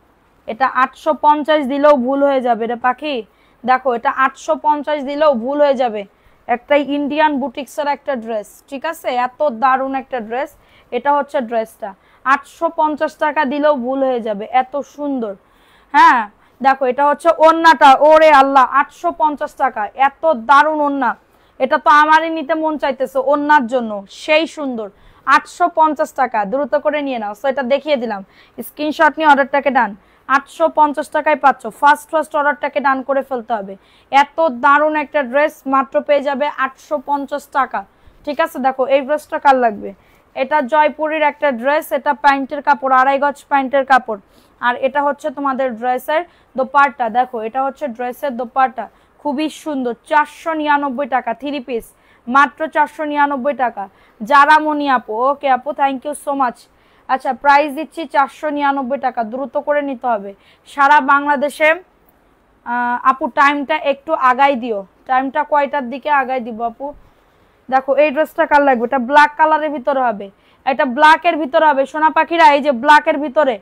A: এটা 850 দিলেও ভুল হয়ে যাবে রে পাখি। দেখো এটা 850 দিলেও ভুল হয়ে যাবে, একটা ইন্ডিয়ান বুটিক্সের একটা ড্রেস। ঠিক আছে, এত দারুণ একটা ড্রেস, এটা হচ্ছে ড্রেসটা। 850 টাকা দিলেও ভুল হয়ে যাবে, এত সুন্দর। হ্যাঁ দেখো এটা হচ্ছে ওড়নাটা, ওরে আল্লাহ 850 টাকা, এত দারুণ ওড়না। এটা তো আমারই নিতে মন চাইতেছে ওড়নার জন্য, সেই সুন্দর। 850 টাকা, দ্রুত করে নিয়ে নাও। সো এটা দেখিয়ে দিলাম, স্ক্রিনশট নিয়ে অর্ডারটাকে ডান। 850 টাকায় পাচ্ছ, ফার্স্ট অর্ডারটাকে ডান করে ফেলতে হবে। এত দারুণ একটা ড্রেস মাত্র পেয়ে যাবে 850 টাকা। ঠিক আছে, দেখো এই ড্রেসটা কার লাগবে, এটা জয়পুরের একটা ড্রেস, এটা প্যান্টের কাপড়, 2.5 গজ প্যান্টের কাপড়। আর এটা হচ্ছে তোমাদের ড্রেসের দোপাট্টা, দেখো এটা হচ্ছে ড্রেসের দোপাট্টা, খুবই সুন্দর। 499 টাকা, 3 পিস, মাত্র 499 টাকা। যারা মনি আপু, ওকে আপু থ্যাংক ইউ সো মাচ। আচ্ছা প্রাইস দিচ্ছি 499 টাকা, দ্রুত করে নিতে হবে সারা বাংলাদেশে। আপু টাইমটা একটু আগাই দিও, টাইমটা কয়টার দিকে আগাই দিব আপু। দেখো এই ড্রেসটা কার লাগবে, এটা ব্ল্যাক কালারের ভিতরে হবে, এটা ব্ল্যাকের ভিতরে হবে সোনা পাখিরা, এই যে ব্ল্যাকের ভিতরে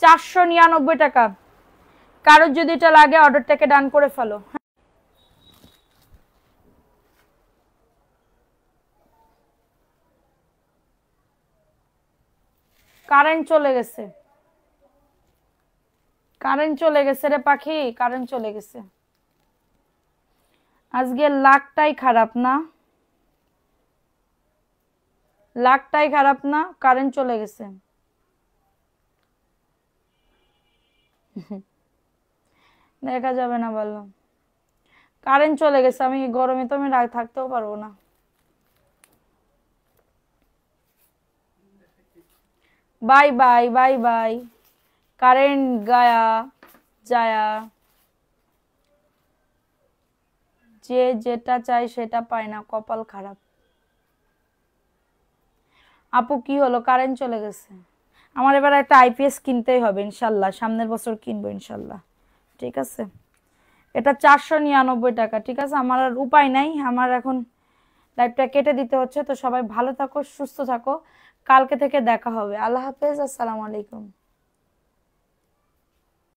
A: 499 টাকা। কারোর যদি এটা লাগে অর্ডারটাকে ডান করে ফেলো। কারেন্ট চলে গেছে, কারেন্ট চলে গেছে রে পাখি, কারেন্ট চলে গেছে। আজকে লাকটাই খারাপ না, লাকটাই খারাপ না, কারেন্ট চলে গেছে। দেখা যাবে না বললো, কারেন্ট চলে গেছে, আমি গরমে তো আমি থাকতেও পারবো না। Bye bye bye bye, current গায়া যায়া, যে যেটা চাই সেটা পায় না, কপাল খারাপ। আপু কি হলো, কারেন্ট চলে গেছে। আমার এবার একটা আইপিএস কিনতেই হবে ইনশাল্লাহ, সামনের বছর কিনবো ইনশাল্লাহ। ঠিক আছে, এটা 499 টাকা। ঠিক আছে, আমার আর উপায় নাই, আমার এখন লাইভটা কেটে দিতে হচ্ছে। তো সবাই ভালো থাকো, সুস্থ থাকো, কালকে থেকে দেখা হবে। আল্লাহ হাফেজ, আসসালামু আলাইকুম।